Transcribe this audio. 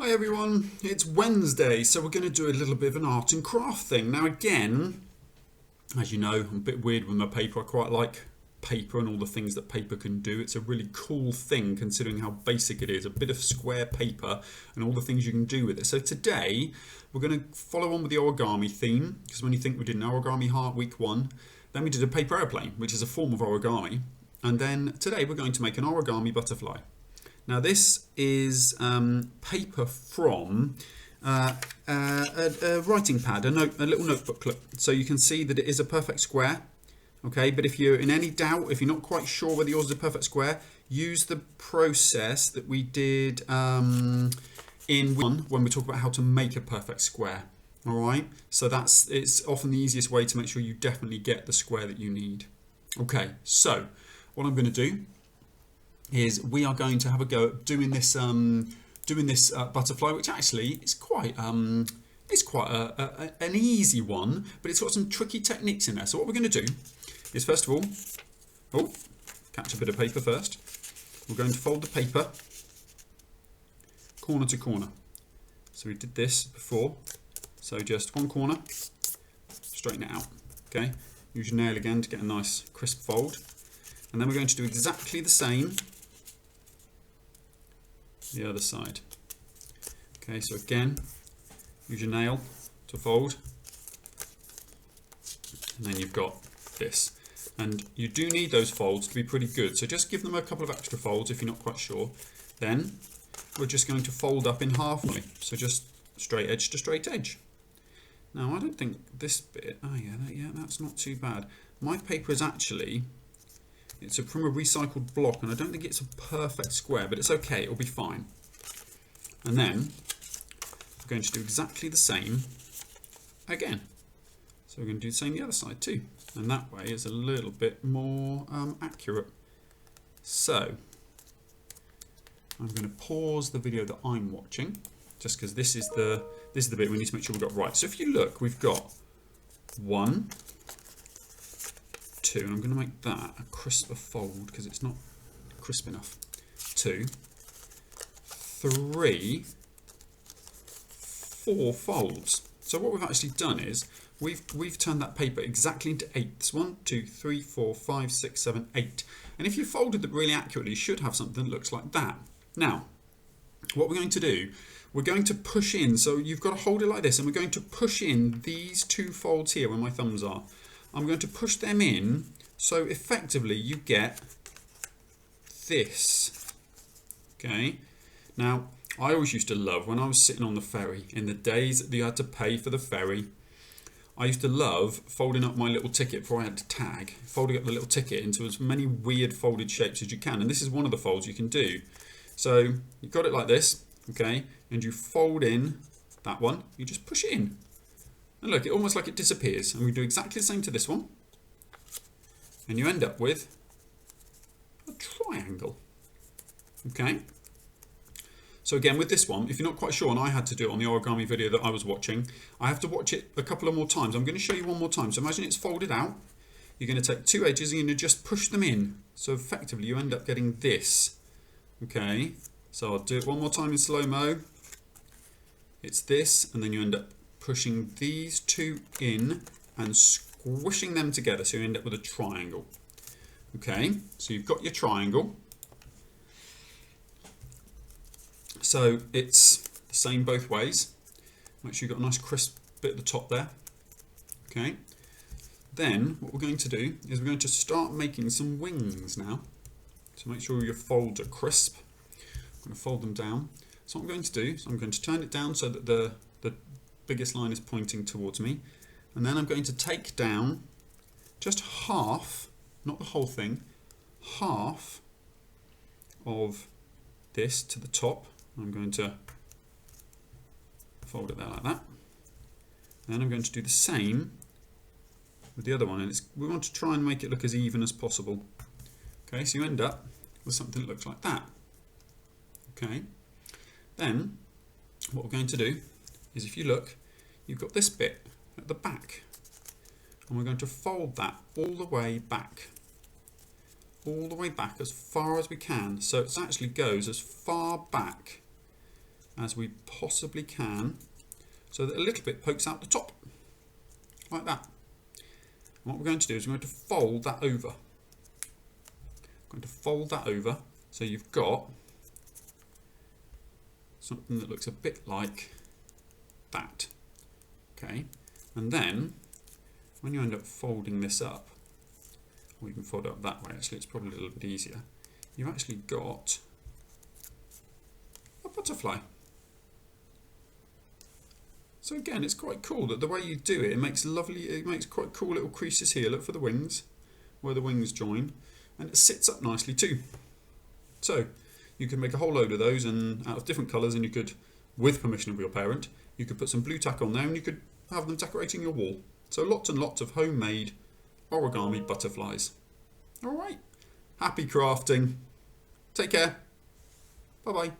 Hi everyone, it's Wednesday, so we're going to do a little bit of an art and craft thing. Now again, as you know, I'm a bit weird with my paper. I quite like paper and all the things that paper can do. It's a really cool thing considering how basic it is, a bit of square paper and all the things you can do with it. So today, we're going to follow on with the origami theme, because when you think we did an origami heart week 1, then we did a paper airplane, which is a form of origami, and then today we're going to make an origami butterfly. Now this is paper from a writing pad, a little notebook clip. So you can see that it is a perfect square. Okay, but if you're in any doubt, if you're not quite sure whether yours is a perfect square, use the process that we did in one when we talk about how to make a perfect square. All right, so it's often the easiest way to make sure you definitely get the square that you need. Okay, so what I'm going to do is we are going to have a go at doing this butterfly, which actually is quite an easy one, but it's got some tricky techniques in there. So what we're going to do is, first of all, catch a bit of paper first. We're going to fold the paper corner to corner. So we did this before. So just one corner, straighten it out. Okay, use your nail again to get a nice crisp fold. And then we're going to do exactly the same the other side. Okay, so again, use your nail to fold, and then you've got this. And you do need those folds to be pretty good, so just give them a couple of extra folds if you're not quite sure. Then we're just going to fold up in half, so just straight edge to straight edge. Now I don't think this bit, that's not too bad. My paper is actually, it's from a recycled block, and I don't think it's a perfect square, but it's okay, it'll be fine. And then we're going to do exactly the same again. So we're going to do the same the other side too, and that way is a little bit more accurate. So I'm going to pause the video that I'm watching, just because this is the bit we need to make sure we've got right. So if you look, we've got 1, 2, and I'm going to make that a crisper fold because it's not crisp enough. 2, 3, 4 folds. So what we've actually done is we've turned that paper exactly into eighths. 1, 2, 3, 4, 5, 6, 7, 8. And if you folded it really accurately, you should have something that looks like that. Now, what we're going to do, we're going to push in. So you've got to hold it like this, and we're going to push in these 2 folds here where my thumbs are. I'm going to push them in, so effectively you get this. Okay. Now, I always used to love, when I was sitting on the ferry, in the days that you had to pay for the ferry, I used to love folding up my little ticket before I had to tag, folding up the little ticket into as many weird folded shapes as you can. And this is one of the folds you can do. So you've got it like this, okay, and you fold in that one, you just push it in. And look, it almost like it disappears. And we do exactly the same to this one. And you end up with a triangle. Okay. So again, with this one, if you're not quite sure, and I had to do it on the origami video that I was watching, I have to watch it a couple of more times. I'm going to show you one more time. So imagine it's folded out. You're going to take 2 edges and you're going to just push them in. So effectively, you end up getting this. Okay. So I'll do it one more time in slow-mo. It's this, and then you end up pushing these 2 in and squishing them together, so you end up with a triangle. Okay, so you've got your triangle. So it's the same both ways. Make sure you've got a nice crisp bit at the top there. Okay, then what we're going to do is we're going to start making some wings now. So make sure your folds are crisp. I'm going to fold them down. So what I'm going to do is I'm going to turn it down so that the biggest line is pointing towards me, and then I'm going to take down just half, not the whole thing, half of this to the top. I'm going to fold it there like that. Then I'm going to do the same with the other one, and we want to try and make it look as even as possible. Okay, so you end up with something that looks like that. Okay, then what we're going to do is, if you look, you've got this bit at the back, and we're going to fold that all the way back as far as we can. So it actually goes as far back as we possibly can so that a little bit pokes out the top, like that. And what we're going to do is we're going to fold that over. I'm going to fold that over so you've got something that looks a bit like that. Okay, and then when you end up folding this up, or you can fold it up that way, actually it's probably a little bit easier, you've actually got a butterfly. So again, it's quite cool that the way you do it, it makes quite cool little creases here. Look for the wings, where the wings join, and it sits up nicely too. So you can make a whole load of those and out of different colours, and you could, with permission of your parent, you could put some blue tack on there and you could have them decorating your wall. So lots and lots of homemade origami butterflies. All right, happy crafting. Take care. Bye bye.